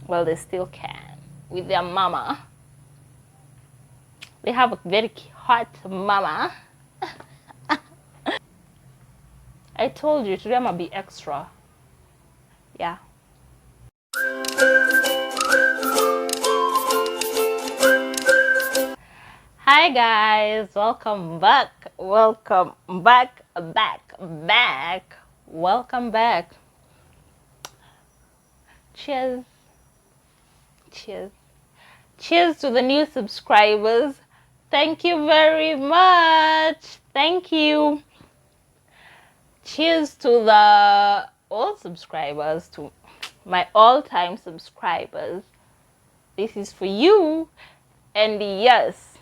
Well, they still can with their mama. They have a very hot mama. I told you today I'm gonna be extra. Yeah. Hi guys, welcome back. Welcome back. Welcome back. Cheers. Cheers. Cheers to the new subscribers. Thank you very much. Thank you. Cheers to the old subscribers, to my all-time subscribers. This is for you. And yes,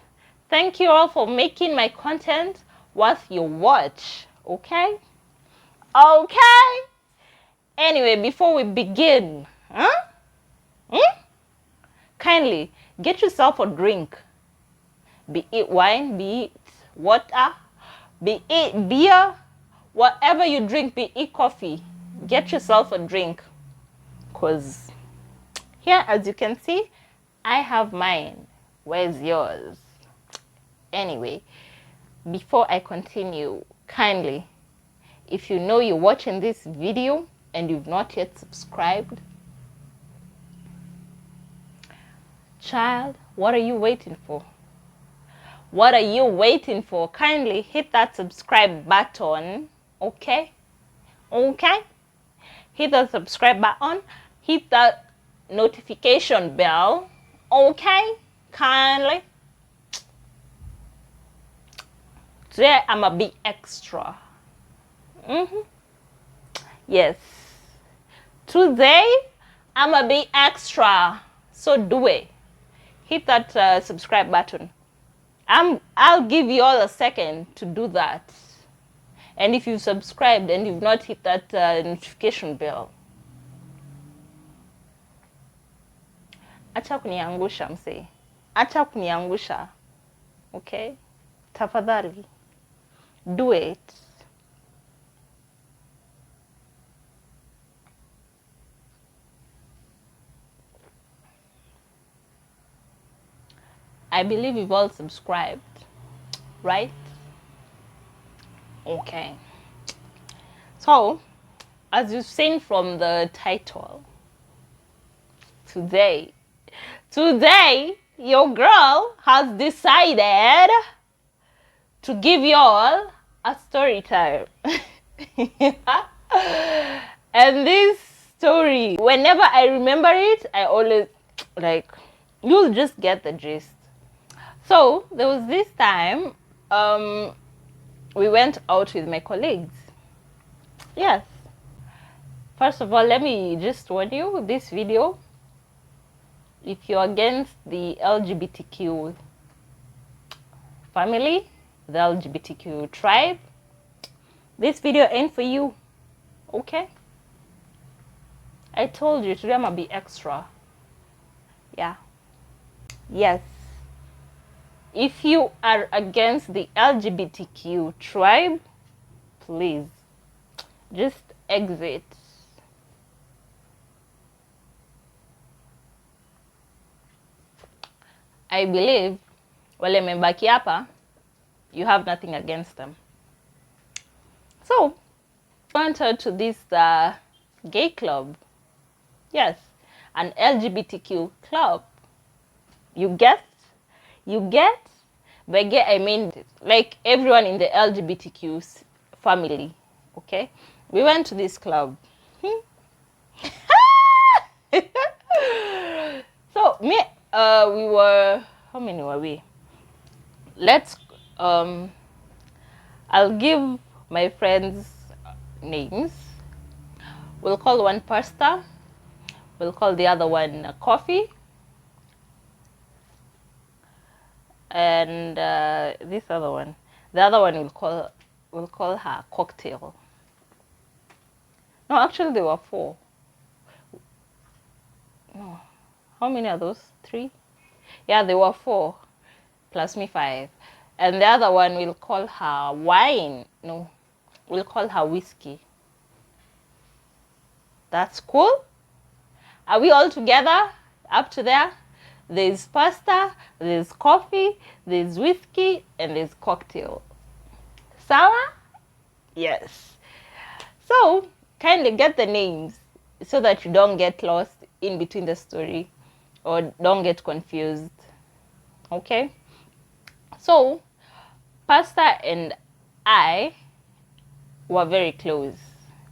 thank you all for making my content worth your watch. Okay? Okay? Anyway, before we begin, kindly get yourself a drink. Be it wine, be it water, be it beer, whatever you drink, be it coffee. Get yourself a drink. Because here, as you can see, I have mine. Where's yours? Anyway, before I continue, kindly, if you know you're watching this video and you've not yet subscribed, child, what are you waiting for? What are you waiting for? Kindly hit that subscribe button, okay? Okay? Hit the subscribe button, hit that notification bell, okay? Kindly. Today I'm a bit extra. Yes. Today I'm a bit extra. So do it. Hit that subscribe button. I'll give you all a second to do that. And if you've subscribed and you've not hit that notification bell, acha kuniangusha msee. Acha kuniangusha. Okay? Tafadhali. Do it. I believe you've all subscribed, right? Okay. So, as you've seen from the title, today, your girl has decided to give you all a story time. And this story, whenever I remember it, I always, like, you'll just get the gist. So, there was this time, we went out with my colleagues. Yes. First of all, let me just warn you, this video, if you're against the LGBTQ family, the LGBTQ tribe, this video ain't for you. Okay? I told you today I'm gonna be extra. Yeah. Yes. If you are against the LGBTQ tribe, please just exit. I believe wale membaki hapa, you have nothing against them. So, went out to this gay club. Yes, an LGBTQ club. You get? By gay, I mean like everyone in the LGBTQ family, okay? We went to this club. So, we were, how many were we? I'll give my friends names. We'll call one pasta. We'll call the other one coffee. And this other one, the other one we'll call her cocktail. No, actually there were 4. No, how many are those? 3? Yeah, there were 4 plus me 5. And the other one we'll call her wine. No, we'll call her whiskey. That's cool. Are we all together up to there? There's pasta, there's coffee, there's whiskey, and there's cocktail. Sawa? Yes. So, kind of get the names so that you don't get lost in between the story or don't get confused. Okay? So, Pasta and I were very close.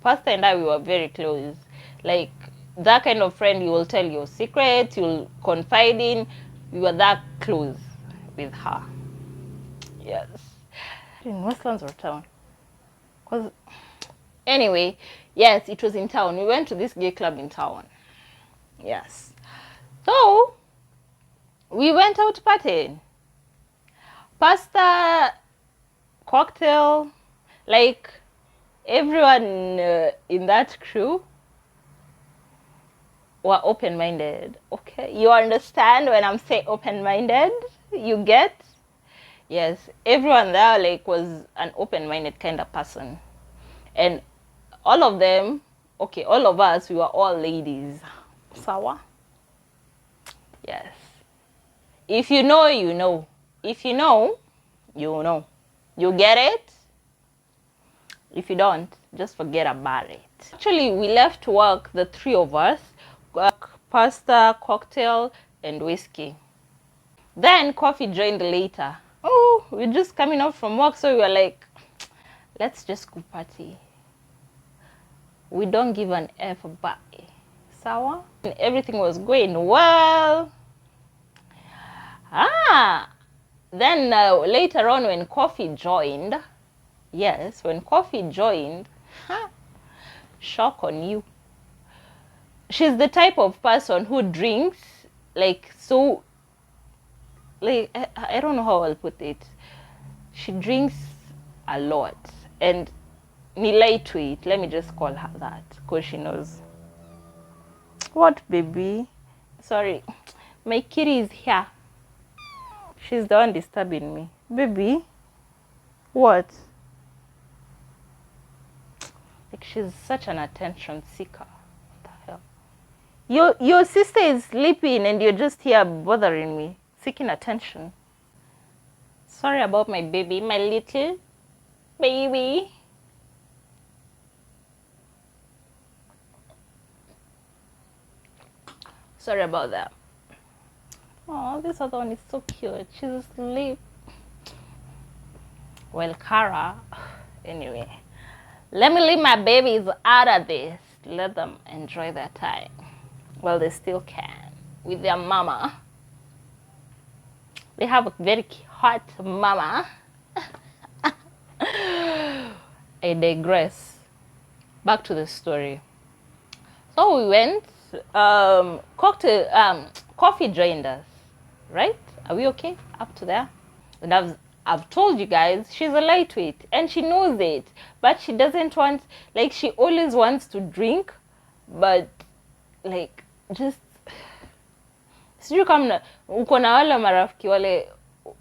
Pasta and I, we were very close. Like, that kind of friend you will tell your secrets, you'll confide in. We were that close with her. Yes. In Westlands or town? Cause anyway, yes, it was in town. We went to this gay club in town. Yes. So, we went out partying. Pasta, cocktail, like everyone in that crew were open-minded. Okay, you understand when I'm saying open-minded? You get? Yes, everyone there like was an open-minded kind of person. And all of them, okay, all of us, we were all ladies. Sawa? Yes. If you know, you know. If you know, you know. You get it? If you don't, just forget about it. Actually, we left work, the three of us, pasta, cocktail, and whiskey. Then coffee joined later. Oh, we're just coming up from work, so we were like, let's just go party. We don't give an F about it. Sawa? And everything was going well. Then later on when coffee joined, yes, when coffee joined, shock on you. She's the type of person who drinks, like, so, like, I don't know how I'll put it. She drinks a lot. And ni lightweight, let me just call her that, because she knows. What, baby? Sorry, my kitty is here. She's the one disturbing me. Baby? What? Like, she's such an attention seeker. What the hell? Your sister is sleeping and you're just here bothering me, seeking attention. Sorry about my baby, my little baby. Sorry about that. Oh, this other one is so cute. She's asleep. Well, Kara, anyway, let me leave my babies out of this. Let them enjoy their time. Well, they still can with their mama. They have a very hot mama. I digress. Back to the story. So we went. Coffee joined us, right? Are we okay up to there? And I've told you guys, she's a lightweight and she knows it, but she doesn't want, like, she always wants to drink, but like, just sijui kama uko na wale marafiki wale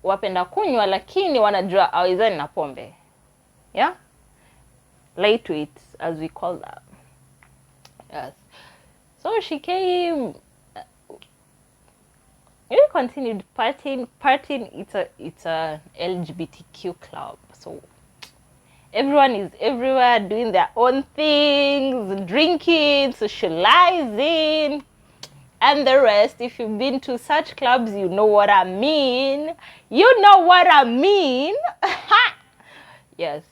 wapenda kunywa lakini wanajua hawezani na pombe. Yeah? Lightweight, as we call that. Yes. So she came. We continued partying. It's a LGBTQ club. So everyone is everywhere doing their own things, drinking, socializing, and the rest. If you've been to such clubs, you know what I mean. You know what I mean. Yes.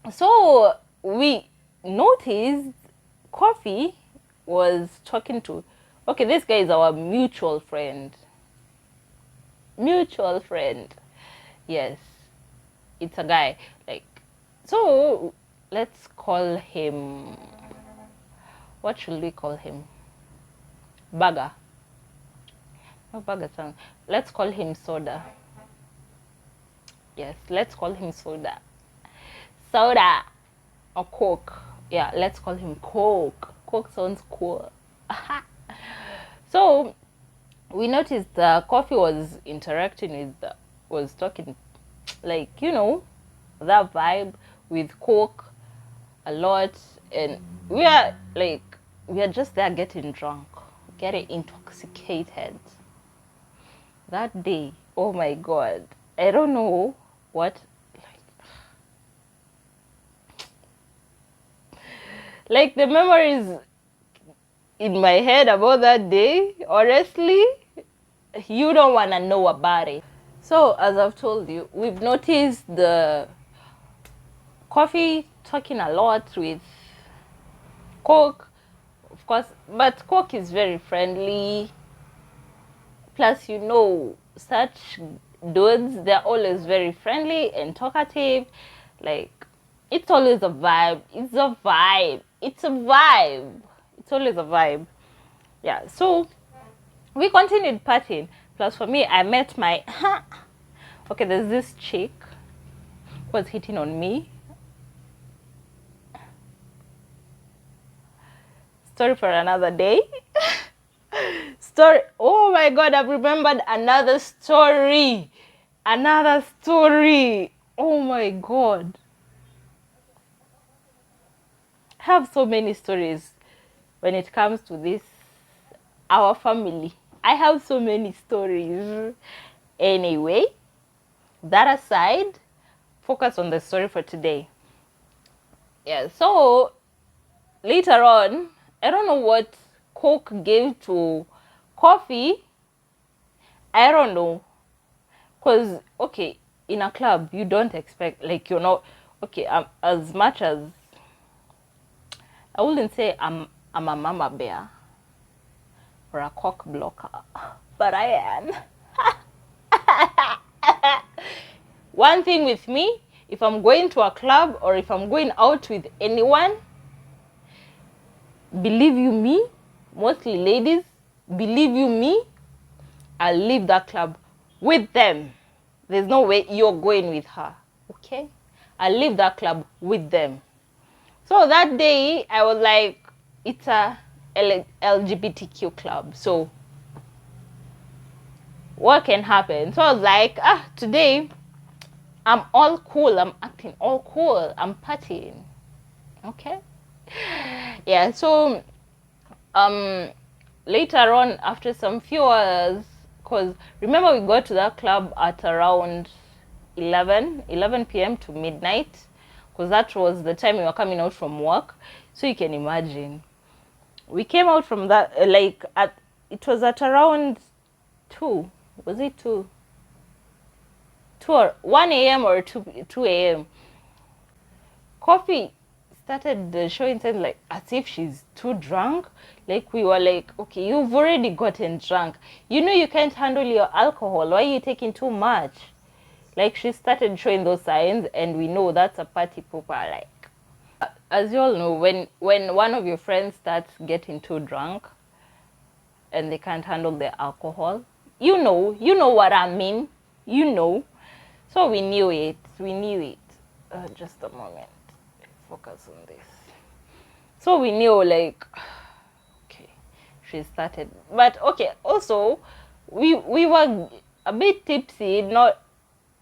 So we noticed Coffee was talking to, okay, this guy is our mutual friend. Mutual friend. Yes. It's a guy. Like, so let's call him, what should we call him? Burger. No, Burger sound. Let's call him Soda. Yes, let's call him Soda. Soda or Coke. Yeah, let's call him Coke. Coke sounds cool. So we noticed Coffee was interacting with, was talking, like, you know, that vibe with Coke a lot, and we are like, we are just there getting drunk, getting intoxicated. That day, oh my God, I don't know what, like the memories in my head about that day, honestly, you don't want to know about it. So as I've told you, we've noticed the coffee talking a lot with Coke, of course, but Coke is very friendly. Plus, you know, such dudes, they're always very friendly and talkative. Like, it's always a vibe. It's a vibe. It's a vibe. It's always a vibe. Yeah, so we continued partying. Plus, for me, I met my... okay, there's this chick who was hitting on me. Story for another day. Story. Oh my God, I've remembered another story. Another story. Oh my God. I have so many stories when it comes to this, our family. I have so many stories. Anyway, that aside, focus on the story for today. Yeah, so later on, I don't know what Coke gave to coffee. I don't know. Because, okay, in a club, you don't expect, like, you're not, okay, as much as, I wouldn't say I'm a mama bear or a cock blocker, but I am. One thing with me, if I'm going to a club or if I'm going out with anyone, believe you me, mostly ladies, believe you me, I'll leave that club with them. There's no way you're going with her, okay? I'll leave that club with them. So that day, I was like, it's a LGBTQ club, so what can happen? So I was like, today, I'm all cool, I'm acting all cool, I'm partying, okay? Yeah, so later on, after some few hours, because remember we got to that club at around 11 p.m. to midnight, because that was the time we were coming out from work. So you can imagine, we came out from that it was at around 2, was it 2 or 1 a.m. or 2 a.m. Coffee started showing signs, like as if she's too drunk. Like, we were like, okay, you've already gotten drunk, you know you can't handle your alcohol, why are you taking too much? Like, she started showing those signs, and we know that's a party pooper. Like, as you all know, when one of your friends starts getting too drunk and they can't handle the alcohol, you know what I mean, you know. So we knew it. Just a moment, focus on this. So we knew, like, okay, she started, but okay, also we were a bit tipsy. Not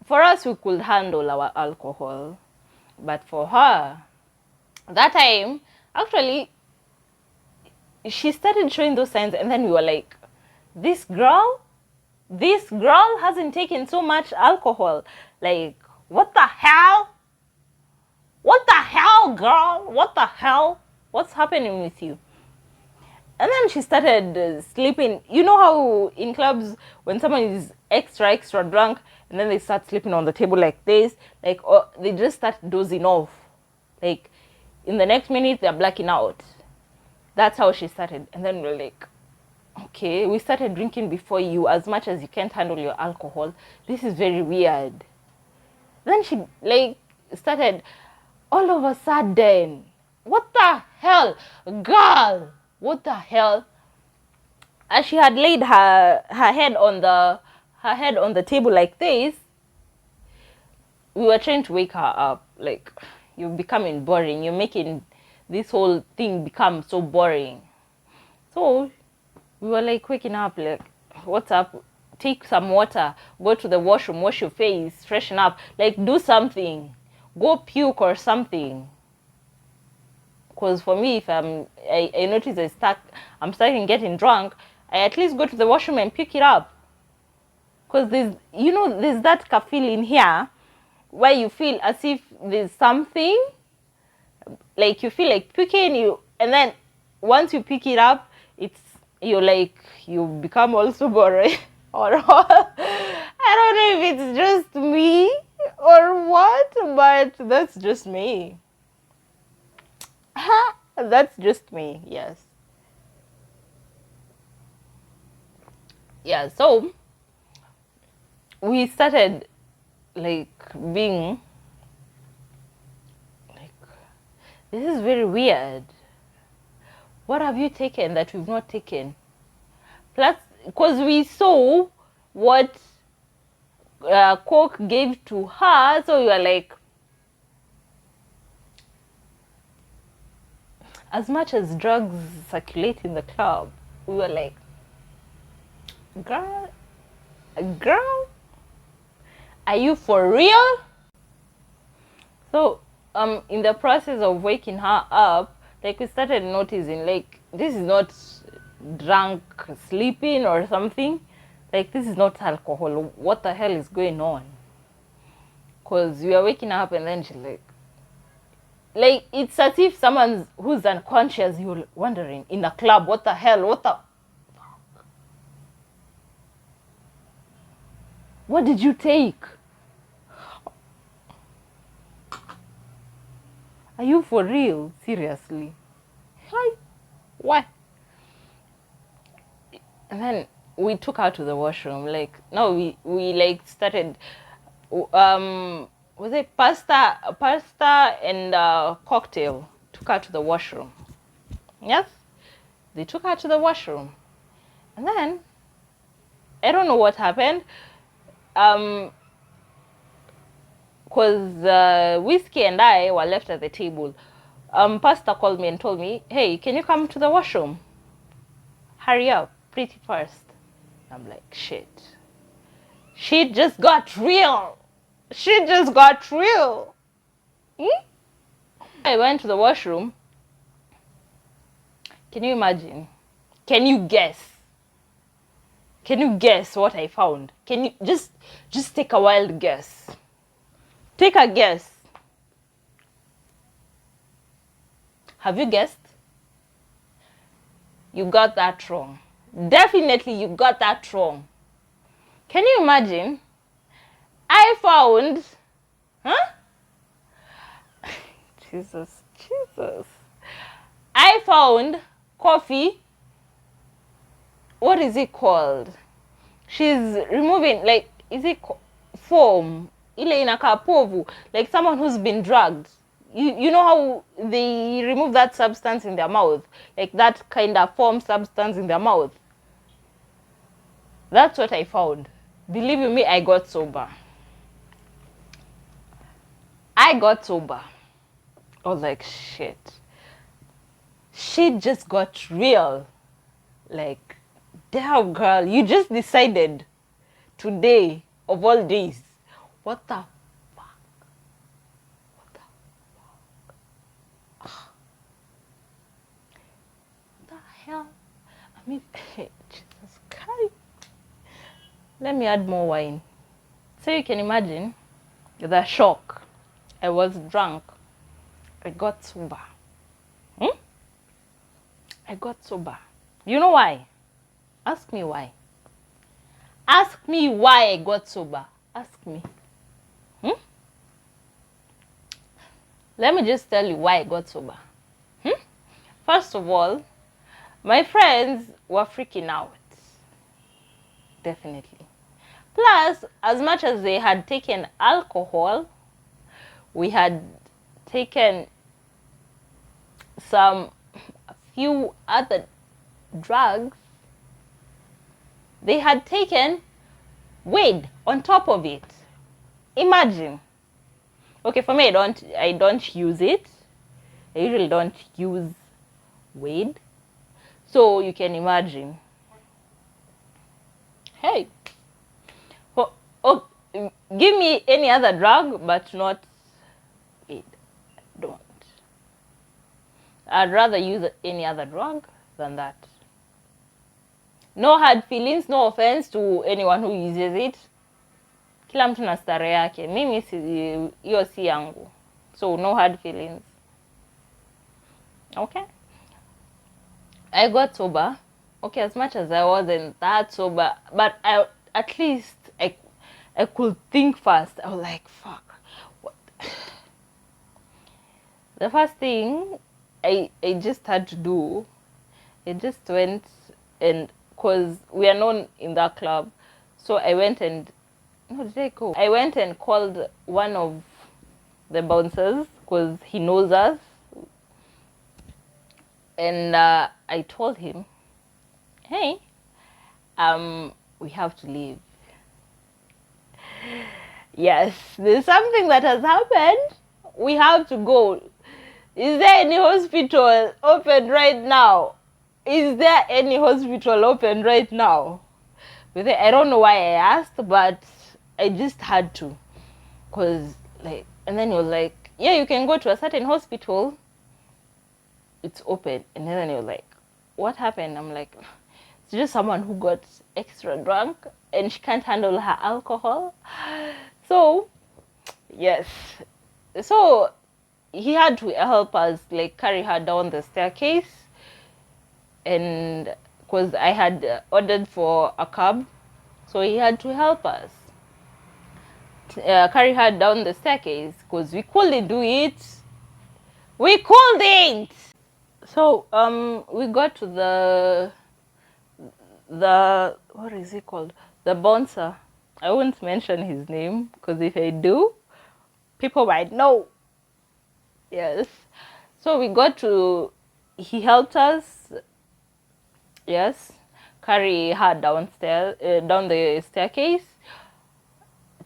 for us, we could handle our alcohol, but for her, that time, actually, she started showing those signs, and then we were like, this girl hasn't taken so much alcohol. Like, what the hell? What the hell, girl? What the hell? What's happening with you? And then she started sleeping. You know how in clubs, when someone is extra drunk, and then they start sleeping on the table like this, like, or they just start dozing off. Like, in the next minute, they're blacking out. That's how she started. And then we're like, okay, we started drinking before you, as much as you can't handle your alcohol. This is very weird. Then she, like, started, all of a sudden, what the hell, girl? What the hell? As she had laid her head on the table like this, we were trying to wake her up. Like, you're becoming boring. You're making this whole thing become so boring. So we were like waking up, like, what's up? Take some water, go to the washroom, wash your face, freshen up, like, do something, go puke or something. Because for me, if I notice I'm starting getting drunk, I at least go to the washroom and pick it up. Because there's that feeling here where you feel as if there's something, like you feel like picking you, and then once you pick it up, you become also boring or what. I don't know if it's just me or what, but that's just me. That's just me, yes. Yeah, so we started like being like, this is very weird. What have you taken that we've not taken? Plus, because we saw what Coke gave to her, so we were like, as much as drugs circulate in the club, we were like, girl, are you for real? So in the process of waking her up, like we started noticing, like, this is not drunk sleeping or something, like this is not alcohol. What the hell is going on? Because we are waking up and then she's like it's as if someone who's unconscious, you're wondering in a club, what the hell, what the fuck? What did you take? Are you for real? Seriously? Hi. Why? And then we took her to the washroom. Like, no, we like started, was it pasta and cocktail? Took her to the washroom. Yes, they took her to the washroom, and then I don't know what happened. Because Whiskey and I were left at the table. Pastor called me and told me, hey, can you come to the washroom? Hurry up, pretty fast. I'm like, shit. Shit just got real. Shit just got real. I went to the washroom. Can you imagine? Can you guess? Can you guess what I found? Can you just take a wild guess? Take a guess. Have you guessed? You got that wrong. Definitely you got that wrong. Can you imagine? I found, Jesus. I found coffee. What is it called? She's removing, like, is it foam? Ile inakaa povu, like someone who's been drugged. You know how they remove that substance in their mouth, like that kind of foam substance in their mouth. That's what I found. Believe you me, I got sober. I was like, shit. Shit just got real. Like, damn girl, you just decided today of all days. What the fuck? What the fuck? What the hell? I mean, Jesus Christ. Let me add more wine. So you can imagine the shock. I was drunk. I got sober. I got sober. You know why? Ask me why. Ask me why I got sober. Ask me. Let me just tell you why I got sober. First of all, my friends were freaking out. Definitely. Plus, as much as they had taken alcohol, we had taken a few other drugs. They had taken weed on top of it. Imagine. Okay, for me, I don't use it. I usually don't use weed. So you can imagine. Hey. Give me any other drug, but not weed. Don't. I'd rather use any other drug than that. No hard feelings, no offense to anyone who uses it. Kila mtu na starehe yake. Mimi hiyo si yangu. So no hard feelings. Okay. I got sober. Okay, as much as I wasn't that sober, but at least I could think fast. I was like, fuck. What? The first thing I just had to do, I just went and, because we are known in that club, so I went and, no, did I go? I went and called one of the bouncers, because he knows us, and I told him, hey, we have to leave. Yes, there's something that has happened. We have to go. Is there any hospital open right now? Is there any hospital open right now? I don't know why I asked, but I just had to. Cause like, and then he was like, yeah, you can go to a certain hospital. It's open. And then he was like, what happened? I'm like, it's just someone who got extra drunk and she can't handle her alcohol. So, yes. So, he had to help us, like, carry her down the staircase. And because I had ordered for a cab, so he had to help us carry her down the staircase because we couldn't do it. We couldn't. So we got to the what is it called? The bouncer. I won't mention his name because if I do, people might know. Yes. So we got to. He helped us. Yes, carry her downstairs, down the staircase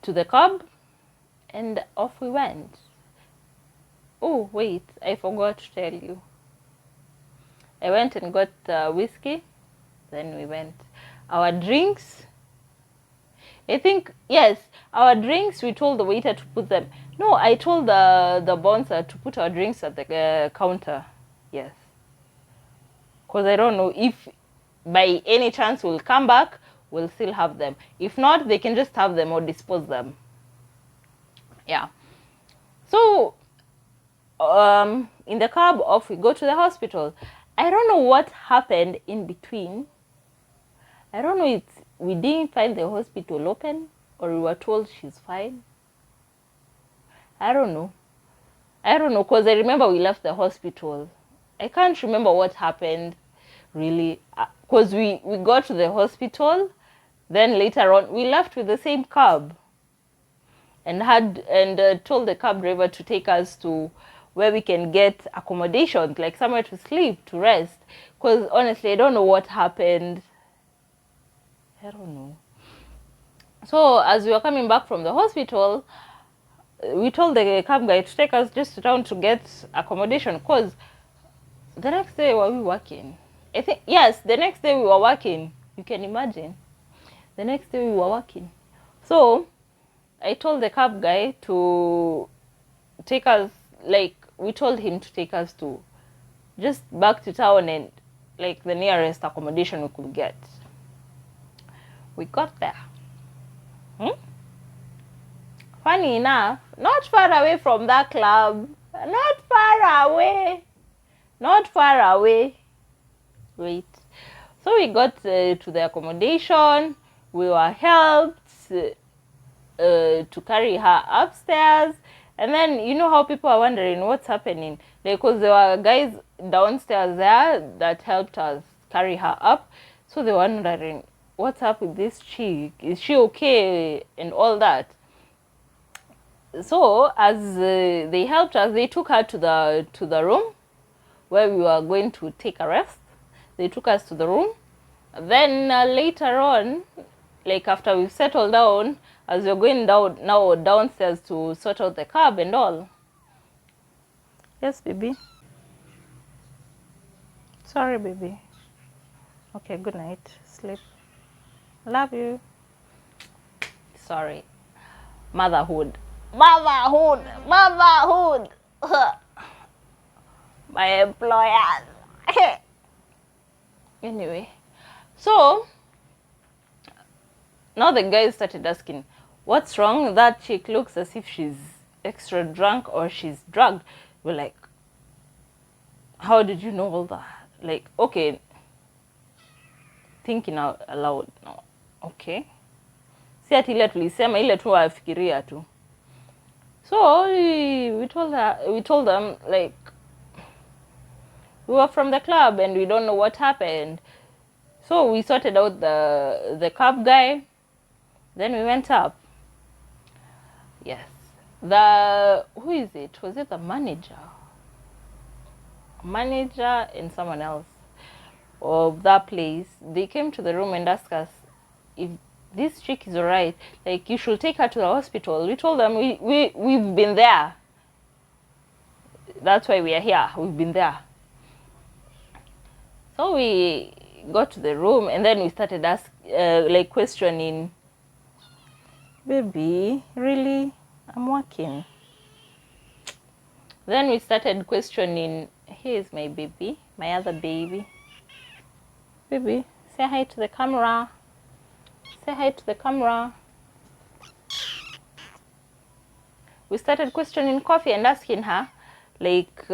to the cab, and off we went. Oh wait, I forgot to tell you. I went and got whiskey. Then we went. Our drinks. I think yes, our drinks. We told the waiter to put them. No, I told the bouncer to put our drinks at the counter. Yes, because I don't know if by any chance we'll come back, we'll still have them. If not, they can just have them or dispose them. Yeah. So, in the cab, off we go to the hospital. I don't know what happened in between. I don't know if we didn't find the hospital open or we were told she's fine. I don't know. I don't know because I remember we left the hospital. I can't remember what happened really. Because we got to the hospital, then later on we left with the same cab and told the cab driver to take us to where we can get accommodations, like somewhere to sleep, to rest. Because honestly, I don't know what happened. I don't know. So as we were coming back from the hospital, we told the cab guy to take us just down to get accommodation. Because the next day, were we working? I think, yes, the next day we were working. You can imagine. The next day we were working. So, I told the cab guy to take us, like, we told him to take us to just back to town and, like, the nearest accommodation we could get. We got there. Funny enough, not far away from that club. Not far away. Not far away. Wait. So we got to the accommodation. We were helped to carry her upstairs. And then, you know how people are wondering what's happening? Like, because there were guys downstairs there that helped us carry her up. So they were wondering, what's up with this chick? Is she okay? And all that. So, as they helped us, they took her to the room where we were going to take a rest. They took us to the room. Then later on, like after we settled down, as we're going downstairs to sort out the cab and all. Yes, baby. Sorry, baby. Okay, good night. Sleep. Love you. Sorry. Motherhood. Motherhood. Motherhood. My employers. Anyway, so now the guys started asking, what's wrong? That chick looks as if she's extra drunk or she's drugged. We're like, how did you know all that? Like, okay, thinking out aloud. No. Okay. Si ati ile tulisema, ile tu wafikiria tu. So we told them, like, we were from the club and we don't know what happened. So we sorted out the cab guy. Then we went up. Yes. Who is it? Was it the manager? Manager and someone else of that place. They came to the room and asked us if this chick is alright. Like, you should take her to the hospital. We told them we've been there. That's why we are here. We've been there. So we got to the room and then we started like questioning. Baby, really? I'm working. Then we started questioning. Here's my baby, my other baby. Baby, say hi to the camera. Say hi to the camera. We started questioning Coffee and asking her, like,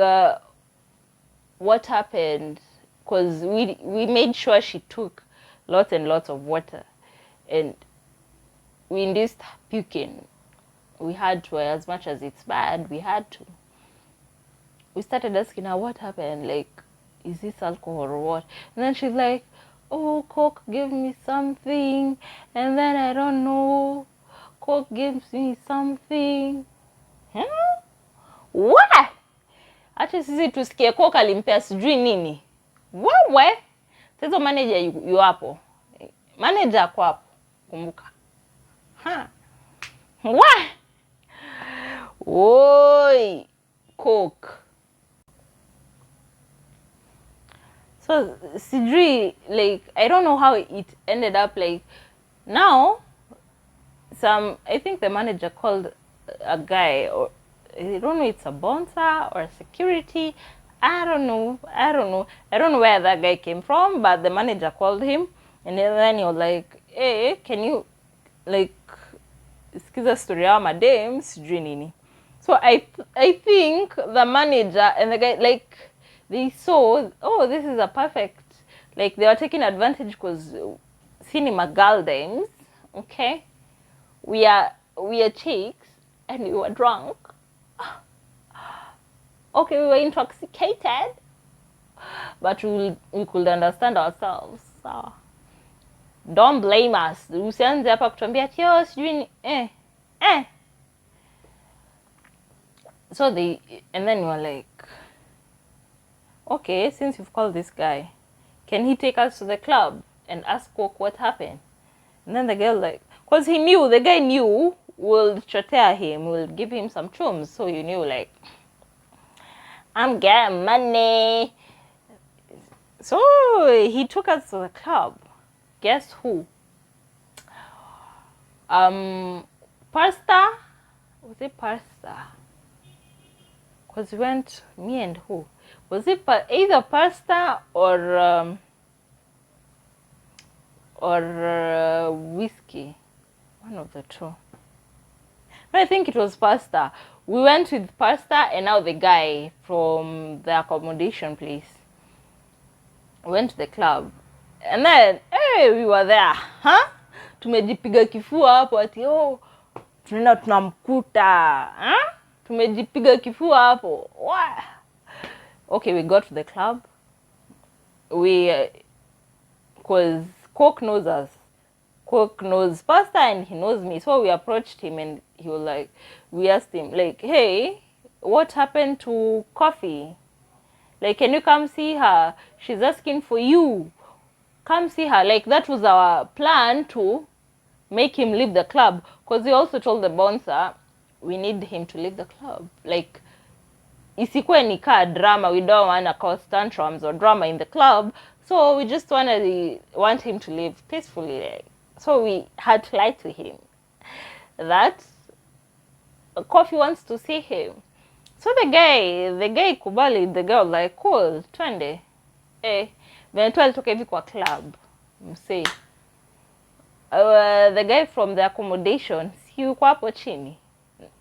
what happened? Because we made sure she took lots and lots of water. And we induced puking. We had to, as much as it's bad, we had to. We started asking her what happened, like, is this alcohol or what? And then she's like, oh, Coke gave me something, and then I don't know, Coke gives me something. Huh? What? Hata sisi tusikie Coke alimpea sijui nini. Wewe? Sasa manager yu hapo. Manager kwa hapo. Kumbuka. Ha. What? Oi, Coke. So sijui, like, I don't know how it ended up. Like, now I think the manager called a guy, or I don't know, it's a bouncer or a security. I don't know where that guy came from, but the manager called him and then he was like, hey, can you, like, skiza story ya madam sijui nini. So I think the manager and the guy, like, they saw, oh, this is a perfect, like, they were taking advantage because cinema girl dames, okay, we are chicks and we were drunk. Okay, we were intoxicated, but we could understand ourselves. So don't blame us. Usianze hapa kutuambia tio sijui So and then we were like, okay, since you've called this guy, can he take us to the club and ask Coke what happened? And then the girl, like, because the guy knew we'll chotea him, we'll give him some chums. So you knew, like, I'm getting money. So he took us to the club. Guess who? Pasta? Was it Pasta? Because we went, me and who? Was it either Pasta or whiskey? One of the two. But I think it was Pasta. We went with Pasta and now the guy from the accommodation place. We went to the club. And then, hey, we were there. Huh? Tumejipiga kifua hapo ati, oh, tunaenda tunamkuta. Huh? Tumejipiga kifua hapo. What? Okay, we got to the club. Because Coke knows us. Coke knows Pasta and he knows me. So we approached him and he was like, we asked him, like, hey, what happened to Coffee? Like, can you come see her? She's asking for you. Come see her. Like, that was our plan to make him leave the club. Because we also told the bouncer, we need him to leave the club. Like, isikuwe ni kaa drama. We don't want to cause tantrums or drama in the club. So we just want him to leave peacefully. Like. So we had to lie to him that Coffee wants to see him. So the guy kubali, the girl like, cool, twende. When alitoka hivi kwa club, msee. The guy from the accommodation, si yuko hapo chini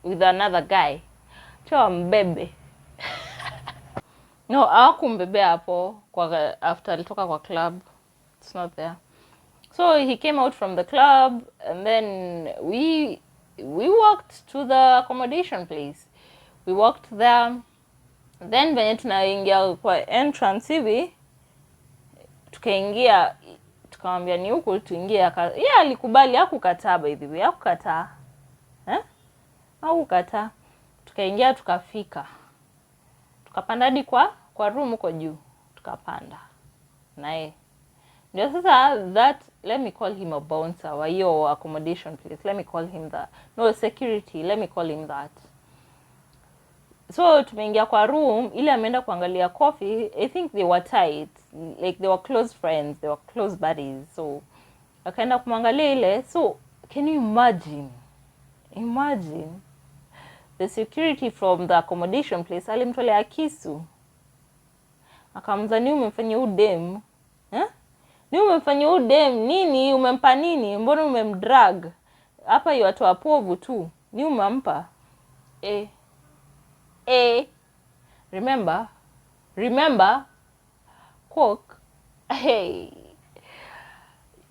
with another guy. Choa mbebe. No, hakumbebe hapo kwa after alitoka kwa club. It's not there. So he came out from the club, and then we walked to the accommodation place. We walked there. Then venye tunaingia kwa entrance hivi, tukaingia, tukamwambia ni huku tuingie. Alikubali, hakukataa by the way, hakukataa. Hakukataa. Tukaingia, tukafika. Tukapanda hadi kwa room huko juu. Tukapanda. Nae. Ndio sasa that, let me call him a bouncer wa hiyo accommodation place. Let me call him that. No, security, let me call him that. So tumeingia kwa room, ile ameenda kuangalia coffee. I think they were tight, like they were close friends, they were close buddies. So akaenda kumwangalia ile. So can you imagine the security from the accommodation place alimtolea kisu, akamza, ni umemfanyia udem, ni umemfanyia udem nini, umempa nini, mbona umemdrag hapa, yu watu wapovu tu, ni umempa. Remember Coke,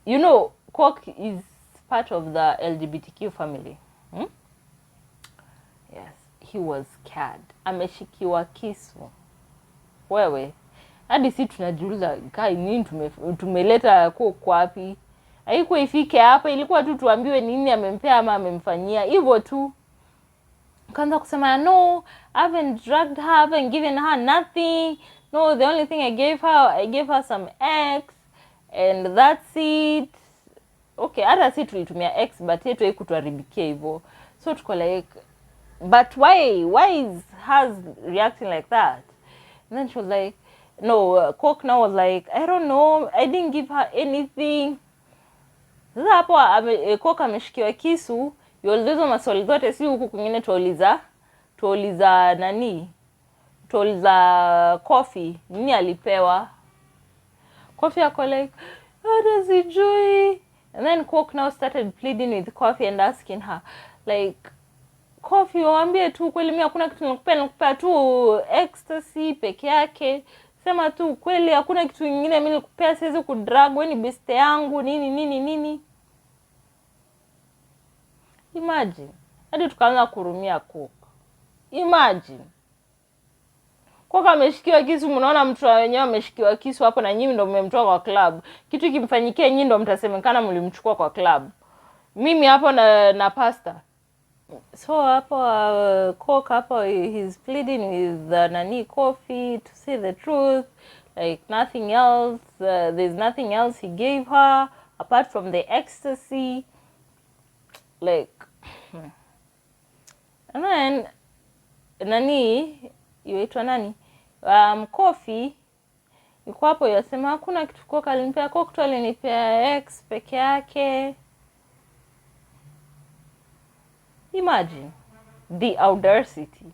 you know Coke is part of the LGBTQ family. Yes, he was scared. Ameshikiwa kisu. Wewe, hadi si tunajiuliza kai nini tumeleta Coke wapi? Haikuwa ifike hapa, ilikuwa tu tuambiwe nini amempea ama amemfanyia. Hivyo tu. Kaanza kusema, no, I haven't drugged her, I haven't given her nothing. No, the only thing I gave her some X, and that's it. Okay, hata si tulitumia X, but yetu haikutuharibikia hivyo. So tuko like, but why is hers reacting like that? And then she was like, no, Coke now was like, I don't know, I didn't give her anything. Sasa hapo Coke ameshikiwa kisu. Yolizo maswali zote, si huku kwingine tuuliza nani? Tuuliza Coffee, nini alipewa? Coffee ako like, how does he enjoy? And then Coke now started pleading with Coffee and asking her, like, Coffee, waambie tu kweli mimi hakuna kitu nakupea tu ecstasy peke yake. Sema tu kweli hakuna kitu kingine mimi nakupea, siwezi kudrag, wewe ni best yangu, nini. Imagine. Hadi tukaanza kurumia Coke. Imagine. Coke ameshikiwa kisu, mnaona mtu wenyewe ameshikiwa kisu hapo na nyinyi ndio mmemtoa kwa club. Kitu kimfanyikia nyinyi ndio mtasemekana mlimchukua kwa club. Mimi hapo na pasta. So hapo Coke hapo he's pleading with nani Coffee to say the truth, like nothing else, there's nothing else he gave her apart from the ecstasy, like. And then nani yuaitwa nani Coffee yuko hapo yasema hakuna kitu Coke alinipea, Coke tu alinipea X peke yake. Imagine the audacity.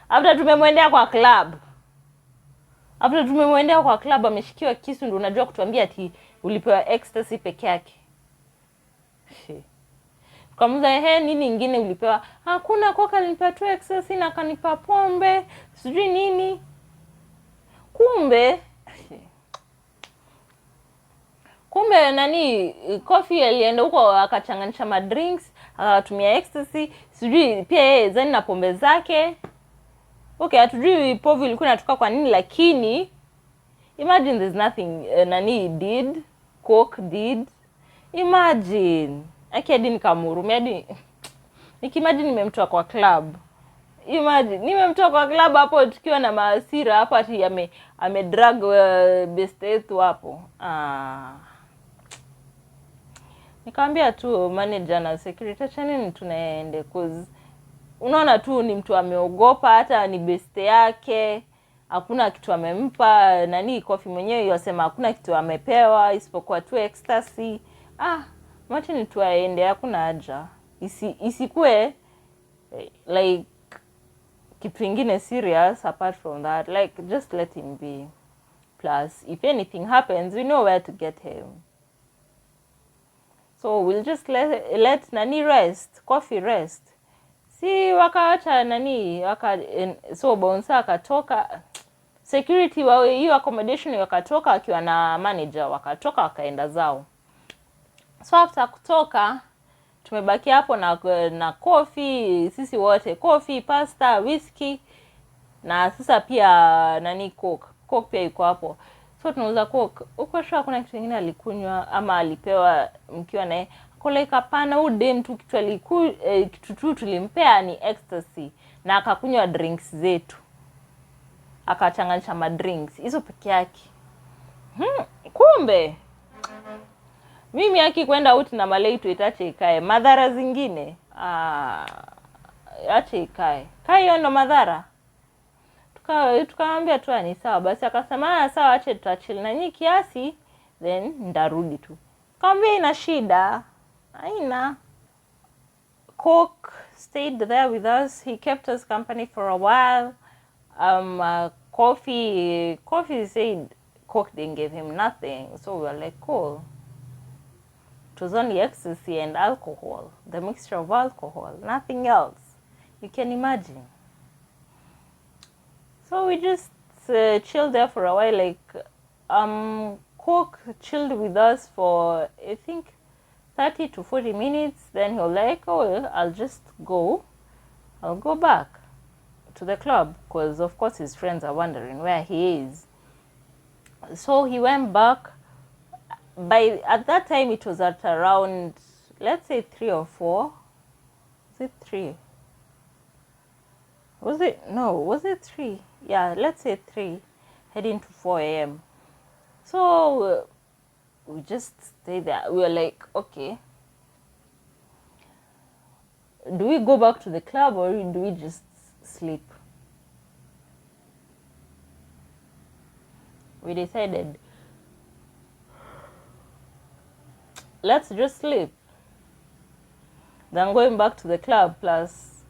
After tumemwendea kwa club, ameshikiwa kisu, ndio unajua kutuambia ati ulipewa ecstasy peke yake. Kamuza, nini ingine ulipewa? Hakuna, Coke alinipa tu ecstasy na akanipa pombe, sijui nini. Kumbe nani Coffee alienda huko akachanganisha ma drinks, akatumia ecstasy, sijui pia yeye zani na pombe zake. Okay, hatujui povu ilikuwa inatoka kwa nini, lakini imagine there's nothing nani did, Coke did. Imagine. Hadi nikamhurumia, hadi nikimagine nimemtoa kwa club. Imagine nimemtoa kwa club hapo tukiwa na mahasira hapo ati amedrag best yetu hapo. Nikamwambia tu manager na security, achani tunaende cause unaona tu ni mtu ameogopa, hata ni best yake hakuna kitu amempa. Nani Coffee mwenyewe yasema hakuna kitu amepewa isipokuwa tu ecstasy. Mwache ni tuaende, hakuna haja. Isikue like kitu ingine serious apart from that. Like, just let him be. Plus, if anything happens, we know where to get him. So we'll just let nani rest, Coffee rest. Si wakaacha nani so bouncer akatoka, security wa hiyo accommodation wakatoka akiwa na manager, wakatoka wakaenda zao. So after kutoka tumebaki hapo na coffee, sisi wote coffee, pasta, whiskey, na sasa pia nani coke pia yuko hapo. So tunauza coke. Uko sure kuna kitu kingine alikunywa ama alipewa mkiwa naye? Like hapana, udem tu kitu tu tulimpea ni ecstasy, na akakunywa drinks zetu, akachanganyisha madrinks hizo peke yake. Kumbe mimi akikwenda out na malei tu itache ikae, madhara zingine ache ikae. Hiyo ndo madhara. Tukamwambia tu ni sawa basi. Akasema sawa, ache tutachill na nyinyi kiasi, then ndarudi tu. Kamwambia ina shida, haina. Coke stayed there with us. He kept us company for a while. Coffee said Coke didn't give him nothing, so we were like, cool. It was only ecstasy and alcohol, the mixture of alcohol, nothing else. You can imagine. So we just chilled there for a while. Like, Coke chilled with us for, I think, 30 to 40 minutes. Then he'll like, oh, I'll go back to the club, because of course his friends are wondering where he is. So he went back. At that time it was at around, let's say 3 or 4. Was it 3? Was it 3? Yeah, let's say 3, heading to 4 a.m. So we just stayed there. We were like, okay, do we go back to the club or do we just sleep? We decided, let's just sleep than going back to the club. Plus,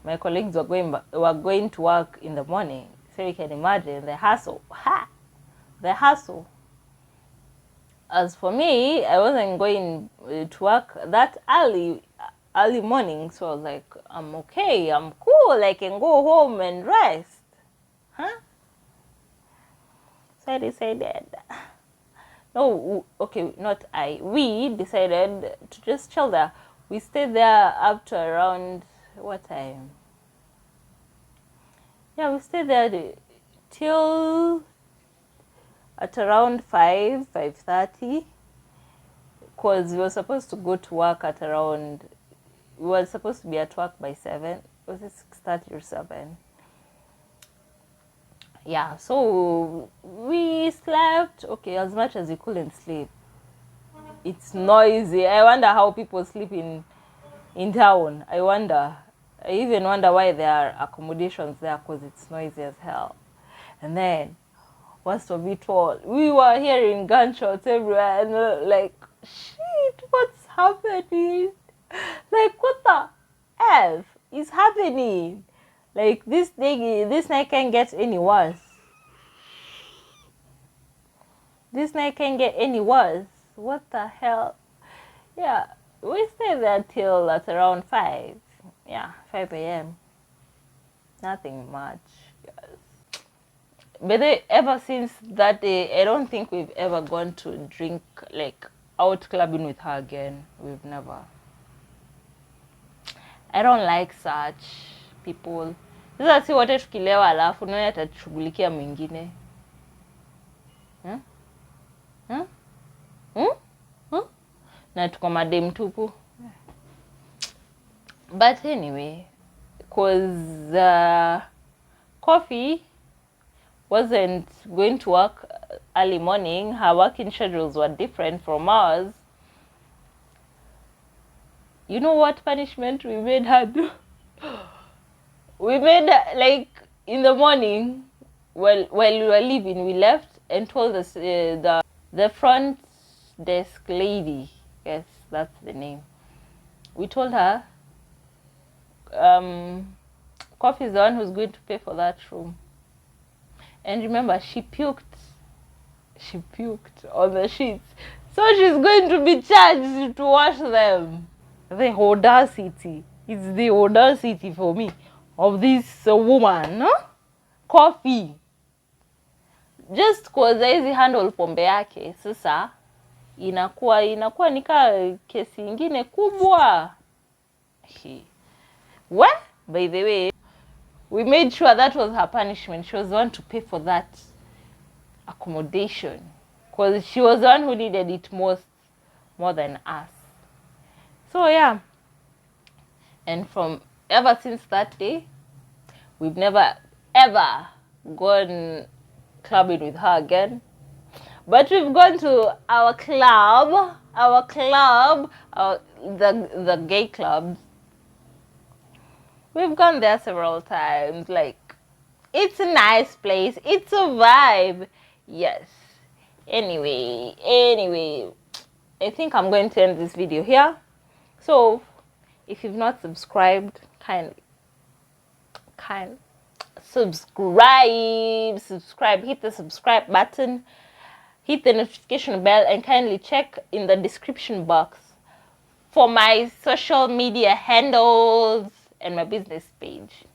my colleagues were going to work in the morning, so you can imagine the hassle. The hassle. As for me, I wasn't going to work that early morning, so I was like, I'm okay, I'm cool, I can go home and rest. So I decided, we decided to just chill there. We stayed there up to around, what time? Yeah, we stayed there till at around 5:30, because we were supposed to go to work at around, we were supposed to be at work by 7. Was it 6:30 or 7? Yeah, so we slept, okay, as much as we couldn't sleep. It's noisy. I wonder how people sleep in town. I even wonder why there are accommodations there, because it's noisy as hell. And then, worst of it all, we were hearing gunshots everywhere, and like, shit, what's happening? Like, what the F is happening? Like, this night can't get any worse. This night can't get any worse. What the hell? Yeah, we stayed there till at around 5. Yeah, 5 a.m. Nothing much. Yes. But ever since that day, I don't think we've ever gone to drink, like, out clubbing with her again. We've never. I don't like such people. Sasa si wote tukilewa alafu nani atashughulikia mwingine? Na tuko madem tupu. But anyway, because Coffee wasn't going to work early morning, her working schedules were different from ours. You know what punishment we made her do? We made, like, in the morning, while we were leaving, we left and told us the front desk lady, yes, that's the name. We told her, Coffee is the one who's going to pay for that room. And remember, she puked on the sheets, so she's going to be charged to wash them. The audacity, it's the audacity for me of this woman, no? Coffee, just cause hizi handle pombe yake, sasa inakuwa nika kesi ingine kubwa. Well, by the way, we made sure that was her punishment. She was the one to pay for that accommodation, because she was the one who needed it more than us. So yeah, and from ever since that day, we've never ever gone clubbing with her again. But we've gone to our club, the gay clubs. We've gone there several times. Like, it's a nice place. It's a vibe. Yes. Anyway, I think I'm going to end this video here. So, if you've not subscribed, kindly subscribe. Hit the subscribe button. Hit the notification bell, and kindly check in the description box for my social media handles and my business page.